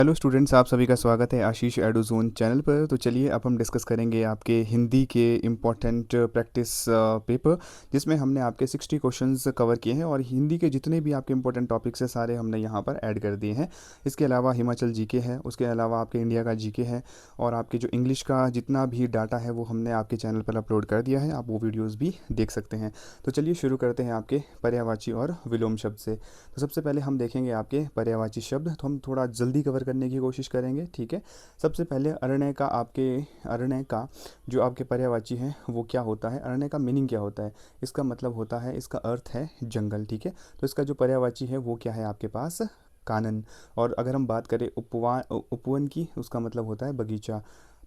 Hello students, आप सभी का स्वागत है आशीष एडोजोन चैनल पर। तो चलिए अब हम डिस्कस करेंगे आपके हिंदी के इम्पोर्टेंट प्रैक्टिस पेपर, जिसमें हमने आपके 60 क्वेश्चंस कवर किए हैं और हिंदी के जितने भी आपके इम्पोर्टेंट टॉपिक्स हैं सारे हमने यहाँ पर ऐड कर दिए हैं। इसके अलावा हिमाचल जीके है, उसके अलावा आपके इंडिया का जीके है और आपके जो इंग्लिश का जितना भी डाटा है वो हमने आपके चैनल पर अपलोड कर दिया है, आप वो वीडियोज़ भी देख सकते हैं। तो चलिए शुरू करते हैं आपके पर्यायवाची और विलोम शब्द से। तो सबसे पहले हम देखेंगे आपके पर्यायवाची शब्द, तो हम थोड़ा जल्दी कवर करने की कोशिश करेंगे, ठीक है। सबसे पहले अरण्य का जो आपके पर्यायवाची है वो क्या होता है, अरण्य का मीनिंग क्या होता है। इसका मतलब होता है, इसका अर्थ है जंगल, ठीक है। तो इसका जो पर्यायवाची है वो क्या है आपके पास, कानन। और अगर हम बात करें उपवन की, उसका मतलब होता है बगीचा।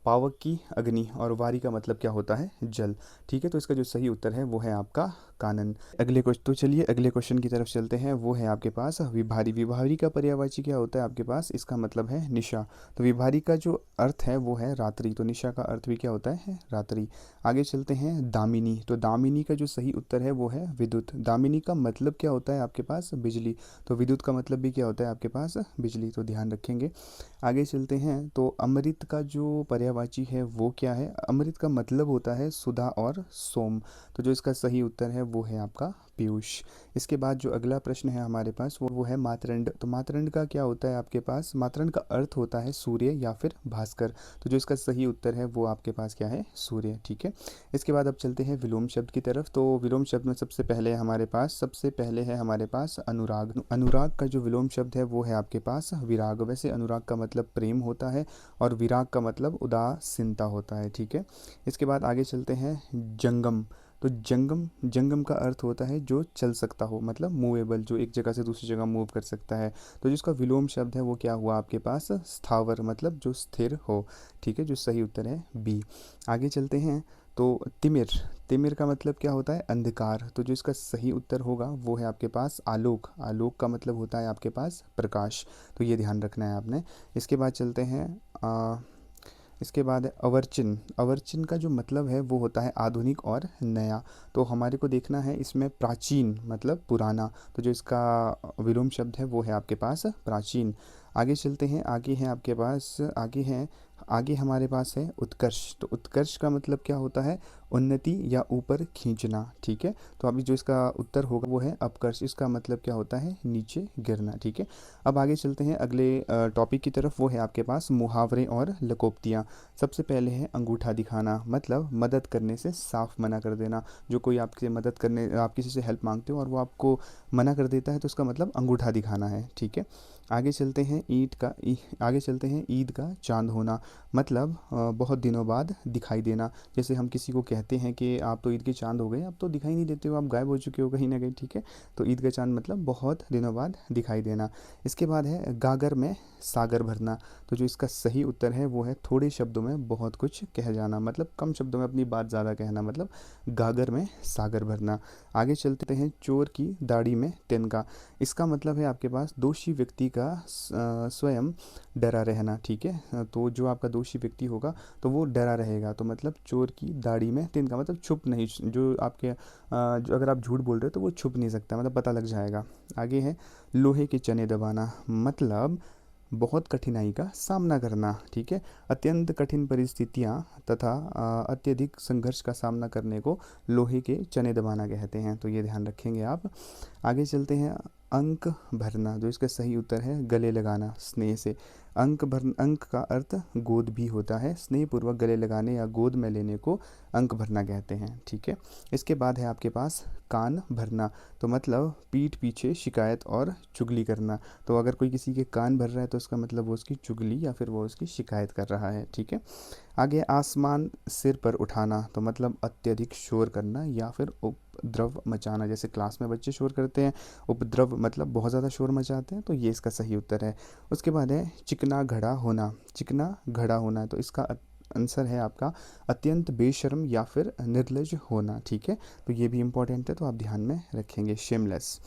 पावक की अग्नि, और वारी का मतलब क्या होता है, जल, ठीक है। तो इसका जो सही उत्तर है वो है आपका कानन। अगले क्वेश्चन, तो चलिए अगले क्वेश्चन की तरफ चलते हैं। वो है आपके पास विभारी। विभारी का पर्यायवाची क्या होता है आपके पास, इसका मतलब है निशा। तो विभारी का जो अर्थ है वो है रात्रि, तो निशा का अर्थ भी क्या होता है, रात्रि। आगे चलते हैं दामिनी। तो दामिनी का जो सही उत्तर है वो है विद्युत। दामिनी का मतलब क्या होता है आपके पास, बिजली। तो विद्युत का मतलब भी क्या होता है आपके पास, बिजली, तो ध्यान रखेंगे। आगे चलते हैं, तो अमृत का जो पर्यायवाची है वो क्या है। अमृत का मतलब होता है सुधा और सोम। तो जो इसका सही उत्तर है वो है आपका पीयूष। इसके बाद जो अगला प्रश्न है हमारे पास वो है मातरंड। तो मातरंड का क्या होता है आपके पास, मातरंड का अर्थ होता है सूर्य या फिर भास्कर। तो जो इसका सही उत्तर है वो आपके पास क्या है, सूर्य, ठीक है। इसके बाद अब चलते हैं विलोम शब्द की तरफ। तो विलोम शब्द में सबसे पहले है हमारे पास अनुराग। अनुराग का जो विलोम शब्द है वो है आपके पास विराग। वैसे अनुराग का मतलब प्रेम होता है और विराग का मतलब उदासीनता होता है, ठीक है। इसके बाद आगे चलते हैं जंगम। तो जंगम, जंगम का अर्थ होता है जो चल सकता हो, मतलब मूवेबल, जो एक जगह से दूसरी जगह मूव कर सकता है। तो जिसका विलोम शब्द है वो क्या हुआ आपके पास, स्थावर, मतलब जो स्थिर हो, ठीक है। जो सही उत्तर है बी। आगे चलते हैं, तो तिमिर। तिमिर का मतलब क्या होता है, अंधकार। तो जो इसका सही उत्तर होगा वो है आपके पास आलोक। आलोक का मतलब होता है आपके पास प्रकाश। तो ये ध्यान रखना है आपने। इसके बाद चलते हैं इसके बाद है अवर्चिन। अवर्चिन का जो मतलब है वो होता है आधुनिक और नया। तो हमारे को देखना है इसमें प्राचीन मतलब पुराना। तो जो इसका विलोम शब्द है वो है आपके पास प्राचीन। आगे चलते हैं, आगे हमारे पास है उत्कर्ष। तो उत्कर्ष का मतलब क्या होता है, उन्नति या ऊपर खींचना, ठीक है। तो अभी जो इसका उत्तर होगा वो है अपकर्ष। इसका मतलब क्या होता है, नीचे गिरना, ठीक है। अब आगे चलते हैं अगले टॉपिक की तरफ। वो है आपके पास मुहावरे और लकोप्तियाँ। सबसे पहले है अंगूठा दिखाना, मतलब मदद करने से साफ मना कर देना। जो कोई आपसे मदद करने, आप किसी से हेल्प मांगते हो और वो आपको मना कर देता है तो उसका मतलब अंगूठा दिखाना है, ठीक है। आगे चलते हैं ईद का चांद होना, मतलब बहुत दिनों बाद दिखाई देना। जैसे हम किसी को कहते हैं कि आप तो ईद के चांद हो गए, आप तो दिखाई नहीं देते हो, आप गायब हो चुके हो कहीं ना कहीं, ठीक है। तो ईद का चांद मतलब बहुत दिनों बाद दिखाई देना। इसके बाद है गागर में सागर भरना। तो जो इसका सही उत्तर है वो है थोड़े शब्दों में बहुत कुछ कह जाना, मतलब कम शब्दों में अपनी बात ज़्यादा कहना, मतलब गागर में सागर भरना। आगे चलते हैं, चोर की दाढ़ी में तिनका। इसका मतलब है आपके पास दोषी व्यक्ति का स्वयं डरा रहना, ठीक है। तो जो आपका दोषी व्यक्ति होगा तो वो डरा रहेगा। तो मतलब चोर की दाढ़ी में तिनका मतलब छुप नहीं, जो आपके जो अगर आप झूठ बोल रहे हो तो वो छुप नहीं सकता, मतलब पता लग जाएगा। आगे है लोहे के चने दबाना, मतलब बहुत कठिनाई का सामना करना, ठीक है। अत्यंत कठिन परिस्थितियाँ तथा अत्यधिक संघर्ष का सामना करने को लोहे के चने दबाना कहते हैं। तो ये ध्यान रखेंगे आप। आगे चलते हैं, अंक भरना। जो इसका सही उत्तर है गले लगाना स्नेह से। अंक का अर्थ गोद भी होता है, स्नेहपूर्वक गले लगाने या गोद में लेने को अंक भरना कहते हैं, ठीक है। इसके बाद है आपके पास कान भरना। तो मतलब पीठ पीछे शिकायत और चुगली करना। तो अगर कोई किसी के कान भर रहा है तो उसका मतलब वो उसकी चुगली या फिर वो उसकी शिकायत कर रहा है, ठीक है। आगे आसमान सिर पर उठाना, तो मतलब अत्यधिक शोर करना या फिर उपद्रव मचाना। जैसे क्लास में बच्चे शोर करते हैं, उपद्रव मतलब बहुत ज़्यादा शोर मचाते हैं, तो ये इसका सही उत्तर है। उसके बाद है चिकना घड़ा होना। चिकना घड़ा होना, तो इसका आंसर है आपका अत्यंत बेशर्म या फिर निर्लज होना, ठीक है। तो ये भी इंपॉर्टेंट है, तो आप ध्यान में रखेंगे, शेमलेस।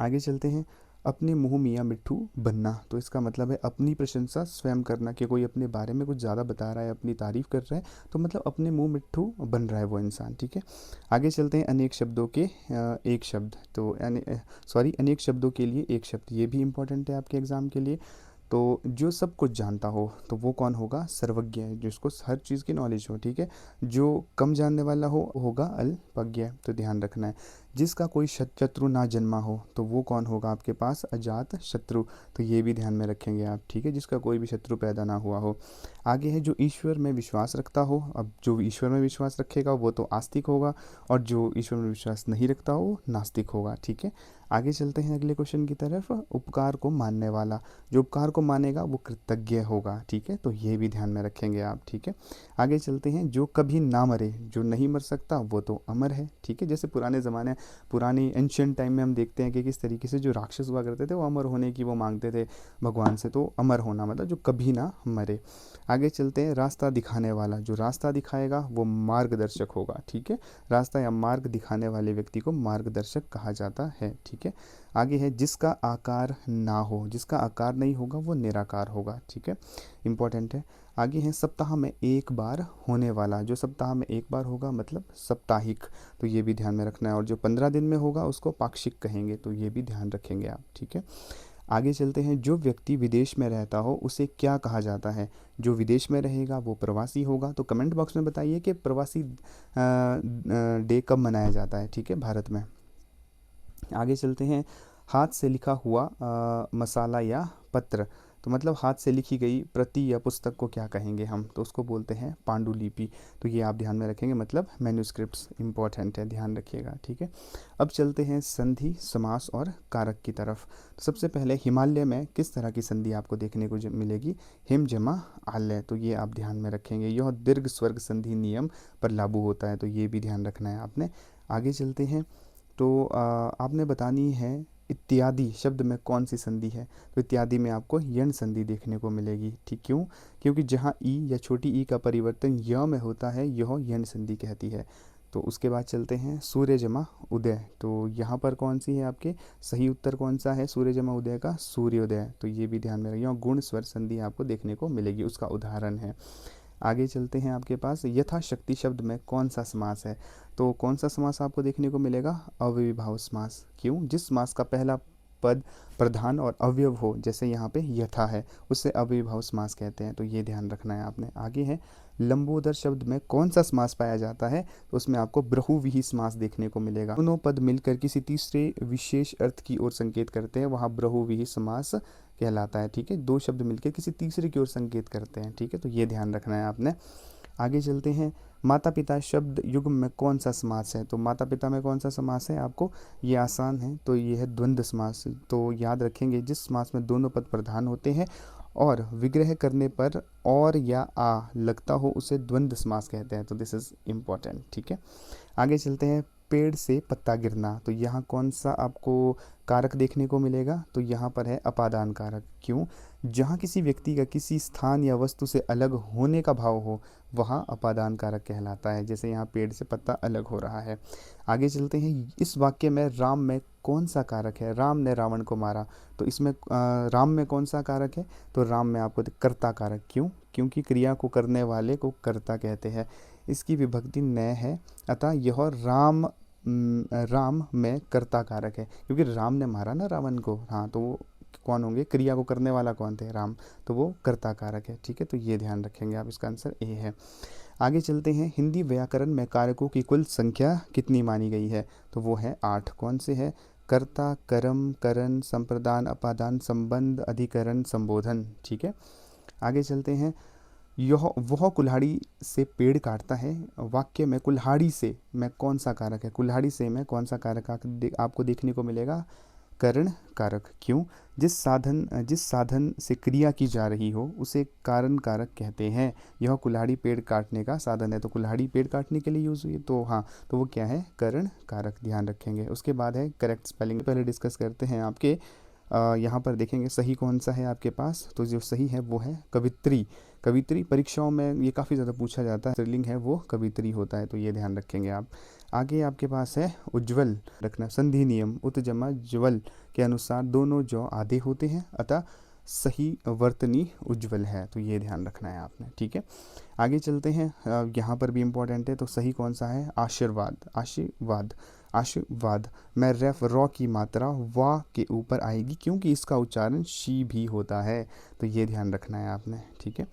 आगे चलते हैं, अपने मुँह मियाँ मिट्ठू बनना। तो इसका मतलब है अपनी प्रशंसा स्वयं करना, कि कोई अपने बारे में कुछ ज़्यादा बता रहा है, अपनी तारीफ़ कर रहा है, तो मतलब अपने मुँह मिट्ठू बन रहा है वो इंसान, ठीक है। आगे चलते हैं, अनेक शब्दों के एक शब्द। तो अनेक शब्दों के लिए एक शब्द, ये भी इंपॉर्टेंट है आपके एग्ज़ाम के लिए। तो जो सब कुछ जानता हो तो वो कौन होगा? सर्वज्ञ, जिसको हर चीज़ की नॉलेज हो, ठीक है। जो कम जानने वाला हो होगा अल्पज्ञ, तो ध्यान रखना है। जिसका कोई शत्रु ना जन्मा हो तो वो कौन होगा आपके पास? अजात शत्रु, तो ये भी ध्यान में रखेंगे आप, ठीक है, जिसका कोई भी शत्रु पैदा ना हुआ हो। आगे है जो ईश्वर में विश्वास रखता हो। अब जो ईश्वर में विश्वास रखेगा वो तो आस्तिक होगा, और जो ईश्वर में विश्वास नहीं रखता हो वो नास्तिक होगा, ठीक है। आगे चलते हैं अगले क्वेश्चन की तरफ। उपकार को मानने वाला, जो उपकार को मानेगा वो कृतज्ञ होगा, ठीक है, तो ये भी ध्यान में रखेंगे आप, ठीक है। आगे चलते हैं, जो कभी ना मरे, जो नहीं मर सकता वो तो अमर है, ठीक है। जैसे पुराने ज़माने, पुरानी एंशियंट टाइम में हम देखते हैं कि किस तरीके से जो राक्षस हुआ करते थे वो अमर होने की वो मांगते थे भगवान से, तो अमर होना मतलब जो कभी ना मरे। आगे चलते हैं, रास्ता दिखाने वाला, जो रास्ता दिखाएगा वो मार्गदर्शक होगा, ठीक है। रास्ता या मार्ग दिखाने वाले व्यक्ति को मार्गदर्शक कहा जाता है, ठीक है। आगे है, जिसका आकार ना हो, जिसका आकार नहीं होगा वो निराकार होगा, ठीक है, इंपॉर्टेंट है। आगे है, सप्ताह में एक बार होने वाला, जो सप्ताह में एक बार होगा मतलब साप्ताहिक, तो ये भी ध्यान में रखना है। और जो 15 दिन में होगा उसको पाक्षिक कहेंगे, तो ये भी ध्यान रखेंगे आप, ठीक है। आगे चलते हैं, जो व्यक्ति विदेश में रहता हो उसे क्या कहा जाता है? जो विदेश में रहेगा वो प्रवासी होगा। तो कमेंट बॉक्स में बताइए कि प्रवासी डे कब मनाया जाता है, ठीक है, भारत में। आगे चलते हैं, हाथ से लिखा हुआ मसाला या पत्र, तो मतलब हाथ से लिखी गई प्रति या पुस्तक को क्या कहेंगे हम? तो उसको बोलते हैं पांडुलिपि, तो ये आप ध्यान में रखेंगे, मतलब मैन्युस्क्रिप्ट्स, इंपॉर्टेंट है, ध्यान रखिएगा, ठीक है। अब चलते हैं संधि, समास और कारक की तरफ। तो सबसे पहले हिमालय में किस तरह की संधि आपको देखने को मिलेगी? हिम जमा आलय, तो ये आप ध्यान में रखेंगे, यह दीर्घ स्वर्ग संधि नियम पर लागू होता है, तो ये भी ध्यान रखना है आपने। आगे चलते हैं, तो आपने बतानी है इत्यादि शब्द में कौन सी संधि है? तो इत्यादि में आपको यण संधि देखने को मिलेगी, ठीक, क्यों? क्योंकि जहाँ ई या छोटी ई का परिवर्तन य में होता है यह यण संधि कहती है। तो उसके बाद चलते हैं, सूर्य जमा उदय, तो यहाँ पर कौन सी है आपके? सही उत्तर कौन सा है सूर्य जमा उदय का? सूर्योदय, तो ये भी ध्यान में रखिए। गुण स्वर संधि आपको देखने को मिलेगी, उसका उदाहरण है। आगे चलते हैं, आपके पास यथाशक्ति शब्द में कौन सा समास है? तो कौन सा समास आपको देखने को मिलेगा? अव्ययीभाव समास, क्यों? जिस समास का पहला पद प्रधान और अवयव हो, जैसे यहाँ पे यथा है, उससे अव्ययीभाव समास कहते हैं, तो ये ध्यान रखना है आपने। आगे है, लंबोदर शब्द में कौन सा समास पाया जाता है? तो उसमें आपको बहुव्रीहि समास देखने को मिलेगा। दोनों पद मिलकर किसी तीसरे विशेष अर्थ की ओर संकेत करते हैं, वहाँ बहुव्रीहि समास कहलाता है, ठीक है। दो शब्द मिलकर किसी तीसरे की ओर संकेत करते हैं, ठीक है, तो ये ध्यान रखना है आपने। आगे चलते हैं, माता पिता शब्द युग्म में कौन सा समास है? तो माता पिता में कौन सा समास है आपको? ये आसान है, तो ये है द्वंद्व समास, तो याद रखेंगे जिस समास में दोनों पद प्रधान होते हैं और विग्रह करने पर और या आ लगता हो उसे द्वंद्व समास कहते हैं, तो दिस इज इम्पॉर्टेंट, ठीक है। आगे चलते हैं, पेड़ से पत्ता गिरना, तो यहाँ कौन सा आपको कारक देखने को मिलेगा? तो यहाँ पर है अपादान कारक, क्यों? जहाँ किसी व्यक्ति का किसी स्थान या वस्तु से अलग होने का भाव हो वहाँ अपादान कारक कहलाता है, जैसे यहाँ पेड़ से पत्ता अलग हो रहा है। आगे चलते हैं, इस वाक्य में राम में कौन सा कारक है? राम ने रावण को मारा, तो इसमें राम में कौन सा कारक है? तो राम में आपको कर्ता कारक, क्यों? क्योंकि क्रिया को करने वाले को कर्ता कहते हैं, इसकी विभक्ति न है, अतः यह राम में कर्ता कारक है, क्योंकि राम ने मारा ना रावण को, हाँ, तो वो कौन होंगे? क्रिया को करने वाला कौन थे? राम, तो वो कर्ता कारक है, ठीक है, तो ये ध्यान रखेंगे आप, इसका आंसर ए है। आगे चलते हैं, हिंदी व्याकरण में कारकों की कुल संख्या कितनी मानी गई है? तो वो है 8, कौन से है? कर्ता, कर्म, करण, संप्रदान, अपादान, संबंध, अधिकरण, संबोधन, ठीक है। आगे चलते हैं, यह वह कुल्हाड़ी से पेड़ काटता है, वाक्य में कुल्हाड़ी से में कौन सा कारक है? कुल्हाड़ी से में कौन सा कारक आपको देखने को मिलेगा? करण कारक, क्यों? जिस साधन से क्रिया की जा रही हो उसे कारण कारक कहते हैं। यह कुल्हाड़ी पेड़ काटने का साधन है, तो कुल्हाड़ी पेड़ काटने के लिए यूज़ हुई, तो हाँ, तो वो क्या है? करण कारक, ध्यान रखेंगे। उसके बाद है करेक्ट स्पेलिंग, पहले डिस्कस करते हैं आपके यहाँ पर देखेंगे सही कौन सा है आपके पास, तो जो सही है वो है कवित्री। कवित्री परीक्षाओं में ये काफ़ी ज़्यादा पूछा जाता है, स्त्रीलिंग है वो कवित्री होता है, तो ये ध्यान रखेंगे आप। आगे आपके पास है उज्ज्वल, रखना संधि नियम उत जमा ज्वल के अनुसार दोनों जो आधे होते हैं, अतः सही वर्तनी उज्ज्वल है, तो ये ध्यान रखना है आपने, ठीक है। आगे चलते हैं, यहाँ पर भी इम्पोर्टेंट है, तो सही कौन सा है? आशीर्वाद, आशीर्वाद, आशीर्वाद में रेफ रॉ की मात्रा वा के ऊपर आएगी क्योंकि इसका उच्चारण शी भी होता है, तो ये ध्यान रखना है आपने, ठीक है।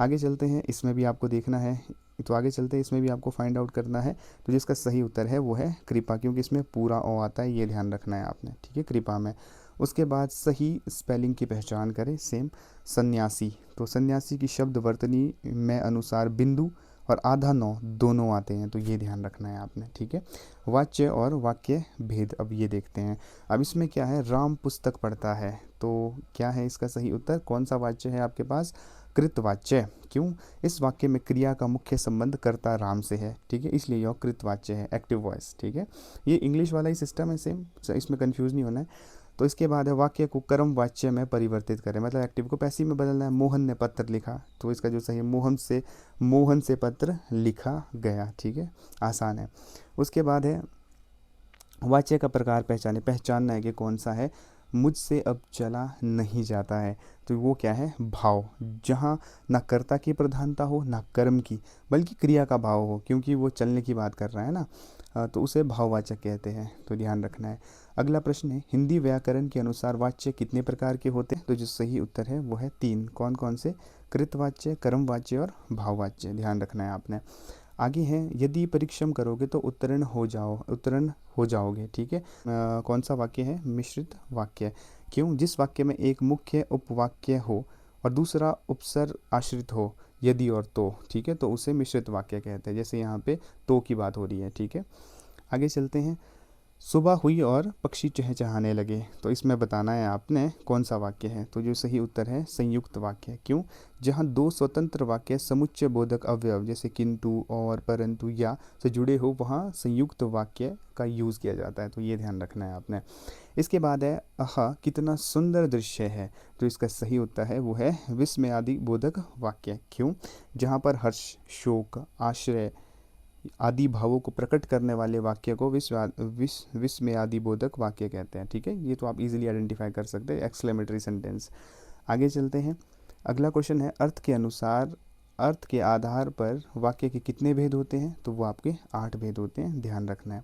आगे चलते हैं, इसमें भी आपको देखना है, तो आगे चलते हैं, इसमें भी आपको फाइंड आउट करना है। तो जिसका सही उत्तर है वो है कृपा, क्योंकि इसमें पूरा ओ आता है, ये ध्यान रखना है आपने, ठीक है, कृपा में। उसके बाद सही स्पेलिंग की पहचान करें, सेम सन्यासी, तो सन्यासी की शब्द वर्तनी में अनुसार बिंदु और आधा नौ दोनों आते हैं, तो ये ध्यान रखना है आपने, ठीक है। वाच्य और वाक्य भेद अब ये देखते हैं। अब इसमें क्या है, राम पुस्तक पढ़ता है, तो क्या है इसका सही उत्तर, कौन सा वाच्य है आपके पास, कृतवाच्य। क्यों, इस वाक्य में क्रिया का मुख्य संबंध कर्ता राम से है, ठीक है, इसलिए यह कृतवाच्य है, एक्टिव वॉइस, ठीक है। ये इंग्लिश वाला ही सिस्टम है सेम, इसमें कंफ्यूज नहीं होना है। तो इसके बाद है वाक्य को कर्म वाच्य में परिवर्तित करें, मतलब एक्टिव को पैसिव में बदलना है। मोहन ने पत्र लिखा, तो इसका जो सही है मोहन से पत्र लिखा गया, ठीक है, आसान है। उसके बाद है वाच्य का प्रकार पहचानना है कि कौन सा है, मुझसे अब चला नहीं जाता है, तो वो क्या है, भाव, जहाँ ना कर्ता की प्रधानता हो ना कर्म की, बल्कि क्रिया का भाव हो, क्योंकि वो चलने की बात कर रहा है ना, तो उसे भाववाचक कहते हैं, तो ध्यान रखना है। अगला प्रश्न है, हिंदी व्याकरण के अनुसार वाच्य कितने प्रकार के होते हैं, तो जो सही उत्तर है वो है 3, कौन कौन से, कृतवाच्य, कर्मवाच्य और भाववाच्य, ध्यान रखना है आपने। आगे है, यदि परिश्रम करोगे तो उत्तीर्ण हो जाओगे, ठीक है। कौन सा वाक्य है, मिश्रित वाक्य। क्यों, जिस वाक्य में एक मुख्य उपवाक्य हो और दूसरा उपसर्ग आश्रित हो, यदि और तो, ठीक है, तो उसे मिश्रित वाक्य कहते हैं, जैसे यहाँ पे तो की बात हो रही है, ठीक है। आगे चलते हैं, सुबह हुई और पक्षी चहचहाने लगे, तो इसमें बताना है आपने कौन सा वाक्य है, तो जो सही उत्तर है संयुक्त वाक्य। क्यों, जहाँ दो स्वतंत्र वाक्य समुच्चय बोधक अवयव जैसे किंतु और परंतु या से जुड़े हो, वहाँ संयुक्त वाक्य का यूज़ किया जाता है, तो ये ध्यान रखना है आपने। इसके बाद है, आहा कितना सुंदर दृश्य है, तो इसका सही उत्तर है वो है विस्मयादि बोधक वाक्य। क्यों, जहाँ पर हर्ष, शोक, आश्रय आदि भावों को प्रकट करने वाले वाक्य को विस्मयादि बोधक वाक्य कहते हैं, ठीक है, ये तो आप इजीली आइडेंटिफाई कर सकते हैं, एक्सक्लेमेटरी सेंटेंस। आगे चलते हैं, अगला क्वेश्चन है, अर्थ के आधार पर वाक्य के कितने भेद होते हैं, तो वो आपके 8 भेद होते हैं, ध्यान रखना है।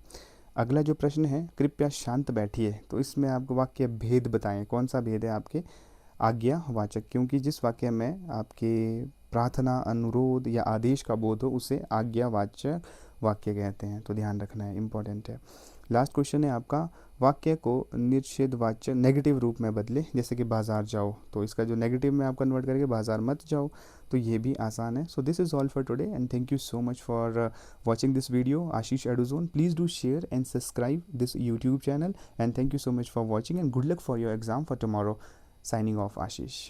अगला जो प्रश्न है, कृपया शांत बैठिए, तो इसमें आपको वाक्य भेद बताएं, कौन सा भेद है आपके, आज्ञावाचक, क्योंकि जिस वाक्य में आपके प्रार्थना, अनुरोध या आदेश का बोध हो उसे आज्ञावाचक वाक्य कहते हैं, तो ध्यान रखना है, इंपॉर्टेंट है। लास्ट क्वेश्चन है आपका, वाक्य को निषेधवाचक नेगेटिव रूप में बदले, जैसे कि बाजार जाओ, तो इसका जो नेगेटिव में आप कन्वर्ट करके बाजार मत जाओ, तो ये भी आसान है। So this is all for today and thank you so much for watching this video, Ashish EduZone. Please do share and subscribe this YouTube channel, and thank you so much for watching and good luck for your exam for tomorrow. Signing off, Ashish.